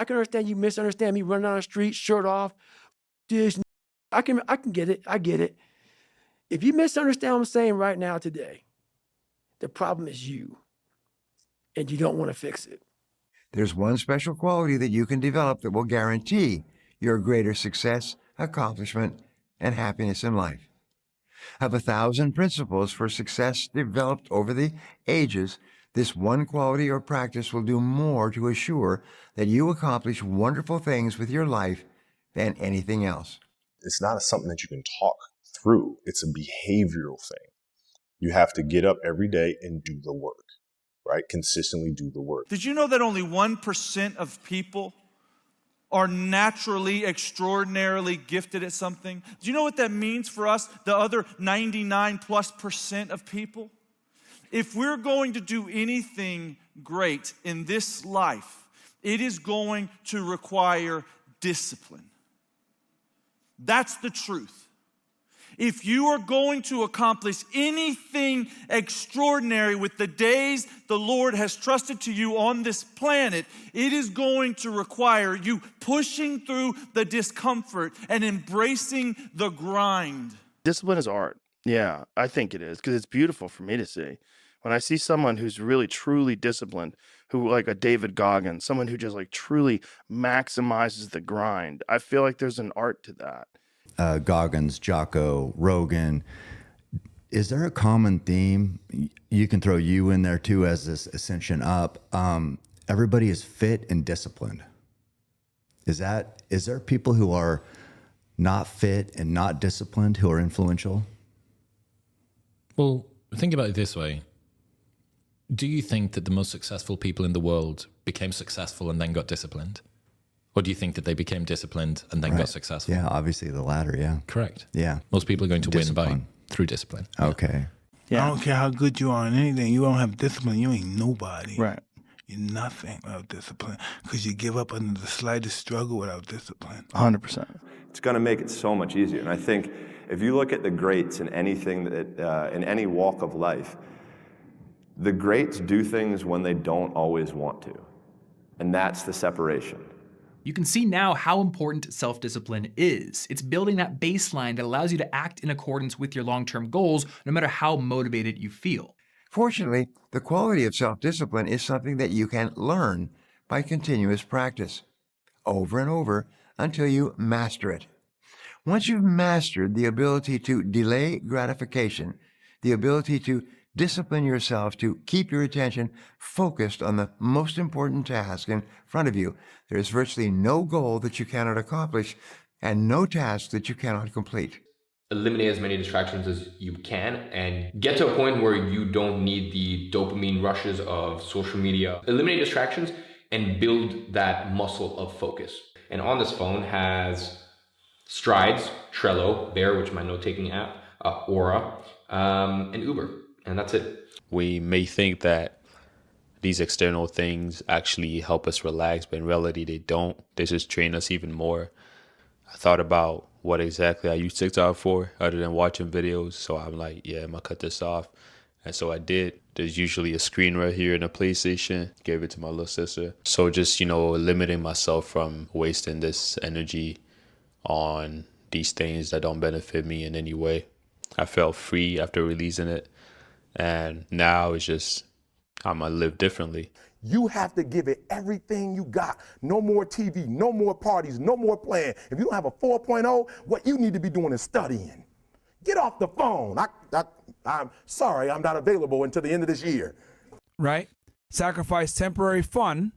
I can understand you misunderstand me running down the street, shirt off. This, I can get it. I get it. If you misunderstand what I'm saying right now today, the problem is you, and you don't want to fix it. There's one special quality that you can develop that will guarantee your greater success, accomplishment, and happiness in life. Of 1,000 principles for success developed over the ages, this one quality or practice will do more to assure that you accomplish wonderful things with your life than anything else. It's not something that you can talk through. It's a behavioral thing. You have to get up every day and do the work, right? Consistently do the work. Did you know that only 1% of people are naturally, extraordinarily gifted at something? Do you know what that means for us, the other 99+% of people? If we're going to do anything great in this life, it is going to require discipline. That's the truth. If you are going to accomplish anything extraordinary with the days the Lord has trusted to you on this planet, it is going to require you pushing through the discomfort and embracing the grind. Discipline is art. Yeah, I think it is, because it's beautiful for me to see. When I see someone who's really truly disciplined, who like a David Goggins, someone who just like truly maximizes the grind, I feel like there's an art to that. Goggins, Jocko, Rogan. Is there a common theme? You can throw you in there too as this ascension up. Everybody is fit and disciplined. Is there people who are not fit and not disciplined who are influential? Well, think about it this way. Do you think that the most successful people in the world became successful and then got disciplined? Or do you think that they became disciplined and then got successful? Yeah, obviously the latter, yeah. Correct. Yeah. Most people are going to win through discipline. Okay. Yeah. I don't care how good you are in anything. You don't have discipline, you ain't nobody. Right. You're nothing without discipline, because you give up under the slightest struggle without discipline. 100%. It's going to make it so much easier. And I think if you look at the greats in anything that, in any walk of life, the greats do things when they don't always want to. And that's the separation. You can see now how important self-discipline is. It's building that baseline that allows you to act in accordance with your long-term goals, no matter how motivated you feel. Fortunately, the quality of self-discipline is something that you can learn by continuous practice, over and over, until you master it. Once you've mastered the ability to delay gratification, the ability to discipline yourself to keep your attention focused on the most important task in front of you, there's virtually no goal that you cannot accomplish and no task that you cannot complete. Eliminate as many distractions as you can and get to a point where you don't need the dopamine rushes of social media. Eliminate distractions and build that muscle of focus. And on this phone has Strides, Trello, Bear, which is my note-taking app, Aura, and Uber. And that's it. We may think that these external things actually help us relax, but in reality, they don't. They just train us even more. I thought about what exactly I use TikTok for other than watching videos. So I'm like, yeah, I'm gonna cut this off. And so I did. There's usually a screen right here in a PlayStation. Gave it to my little sister. So just, limiting myself from wasting this energy on these things that don't benefit me in any way. I felt free after releasing it. And now it's just, I'm gonna live differently. You have to give it everything you got. No more TV, no more parties, no more playing. If you don't have a 4.0, what you need to be doing is studying. Get off the phone. I'm sorry, I'm not available until the end of this year. Right? Sacrifice temporary fun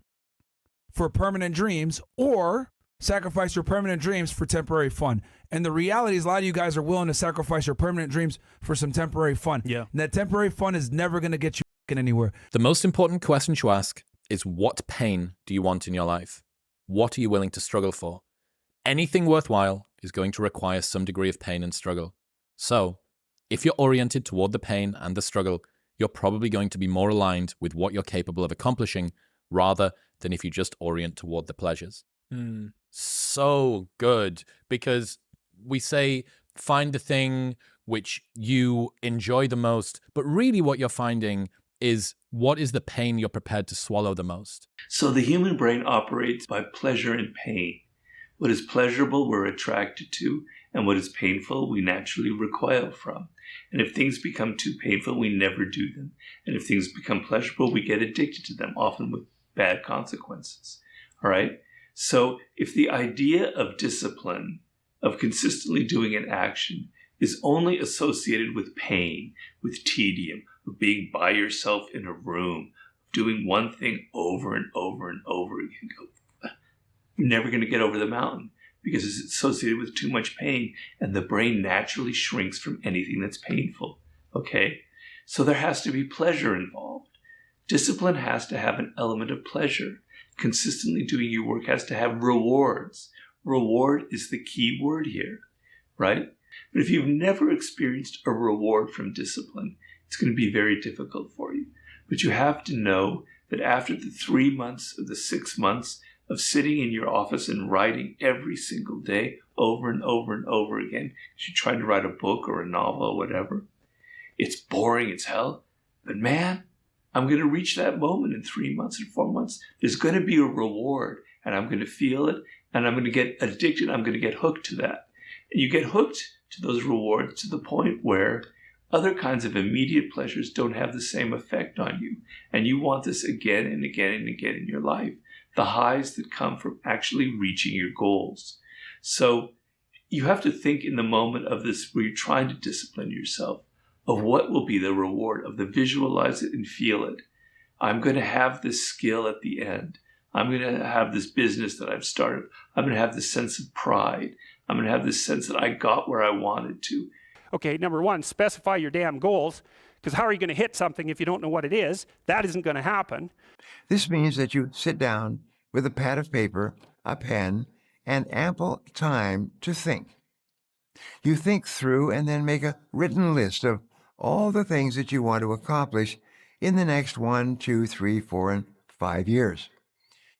for permanent dreams, or sacrifice your permanent dreams for temporary fun. And the reality is a lot of you guys are willing to sacrifice your permanent dreams for some temporary fun. Yeah. And that temporary fun is never going to get you anywhere. The most important question to ask is, what pain do you want in your life? What are you willing to struggle for? Anything worthwhile is going to require some degree of pain and struggle. So, if you're oriented toward the pain and the struggle, you're probably going to be more aligned with what you're capable of accomplishing rather than if you just orient toward the pleasures. So good, because we say find the thing which you enjoy the most, but really what you're finding is what is the pain you're prepared to swallow the most? So the human brain operates by pleasure and pain. What is pleasurable, we're attracted to, and what is painful, we naturally recoil from. And if things become too painful, we never do them. And if things become pleasurable, we get addicted to them, often with bad consequences. All right? So if the idea of discipline, of consistently doing an action, is only associated with pain, with tedium, of being by yourself in a room, doing one thing over and over and over again, you're never going to get over the mountain because it's associated with too much pain, and the brain naturally shrinks from anything that's painful. Okay? So there has to be pleasure involved. Discipline has to have an element of pleasure. Consistently doing your work has to have rewards. Reward is the key word here, right? But if you've never experienced a reward from discipline, it's going to be very difficult for you. But you have to know that after the 3 months or the 6 months of sitting in your office and writing every single day over and over and over again, because you're trying to write a book or a novel or whatever, it's boring as hell. But man, I'm going to reach that moment in 3 months and 4 months. There's going to be a reward, and I'm going to feel it, and I'm going to get addicted. I'm going to get hooked to that. And you get hooked to those rewards to the point where other kinds of immediate pleasures don't have the same effect on you. And you want this again and again and again in your life. The highs that come from actually reaching your goals. So you have to think in the moment of this where you're trying to discipline yourself of what will be the reward of the visualize it and feel it. I'm going to have this skill at the end. I'm going to have this business that I've started. I'm going to have this sense of pride. I'm going to have this sense that I got where I wanted to. Okay, number one, specify your damn goals, because how are you going to hit something if you don't know what it is? That isn't going to happen. This means that you sit down with a pad of paper, a pen, and ample time to think. You think through and then make a written list of all the things that you want to accomplish in the next 1, 2, 3, 4, and 5 years.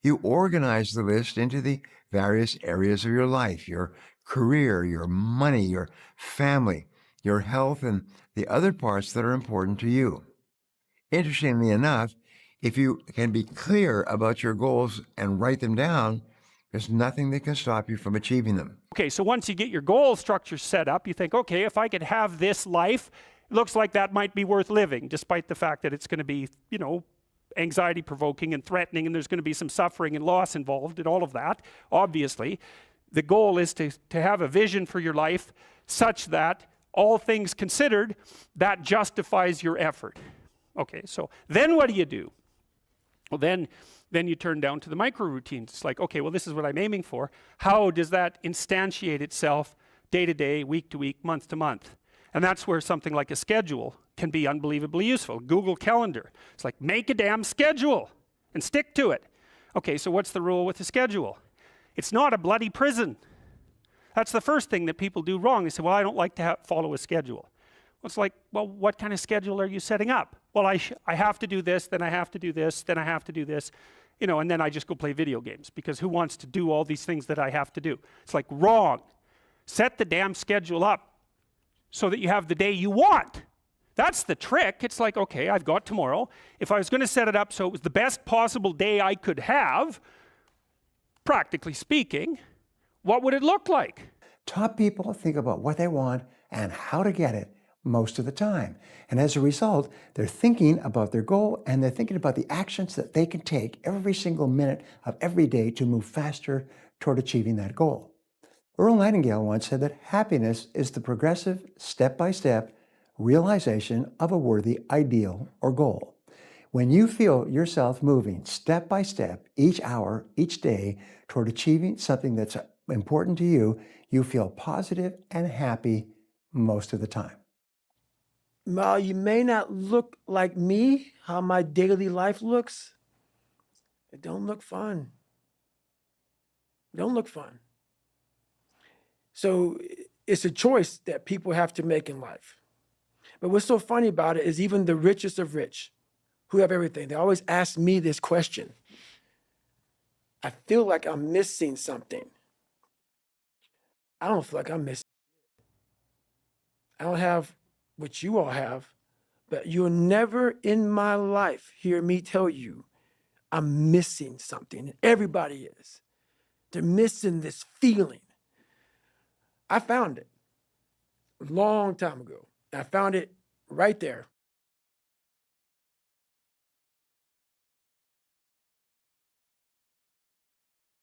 You organize the list into the various areas of your life, your career, your money, your family, your health, and the other parts that are important to you. Interestingly enough, if you can be clear about your goals and write them down, there's nothing that can stop you from achieving them. Okay, so once you get your goal structure set up, you think, okay, if I could have this life, it looks like that might be worth living, despite the fact that it's going to be, anxiety provoking and threatening, and there's going to be some suffering and loss involved and all of that. Obviously, the goal is to have a vision for your life such that all things considered, that justifies your effort. Okay, so then what do? Well, then you turn down to the micro routines. It's like, okay, well, this is what I'm aiming for. How does that instantiate itself day to day, week to week, month to month? And that's where something like a schedule can be unbelievably useful. Google Calendar. It's like, make a damn schedule and stick to it. Okay, so what's the rule with the schedule? It's not a bloody prison. That's the first thing that people do wrong. They say, well, I don't like to follow a schedule. Well, it's like, well, what kind of schedule are you setting up? Well, I have to do this, then I have to do this, then I have to do this, and then I just go play video games, because who wants to do all these things that I have to do? It's like, wrong. Set the damn schedule up so that you have the day you want. That's the trick. It's like, okay, I've got tomorrow. If I was going to set it up so it was the best possible day I could have, practically speaking, what would it look like? Top people think about what they want and how to get it most of the time. And as a result, they're thinking about their goal, and they're thinking about the actions that they can take every single minute of every day to move faster toward achieving that goal. Earl Nightingale once said that happiness is the progressive, step-by-step realization of a worthy ideal or goal. When you feel yourself moving step by step, each hour, each day, toward achieving something that's important to you, you feel positive and happy most of the time. While you may not look like me, how my daily life looks, it don't look fun. It don't look fun. So it's a choice that people have to make in life. But what's so funny about it is even the richest of rich, who have everything, they always ask me this question. I feel like I'm missing something. I don't feel like I'm missing. I don't have what you all have, But you'll never in my life hear me tell you I'm missing something. And everybody is. They're missing this feeling. I found it a long time ago. I found it right there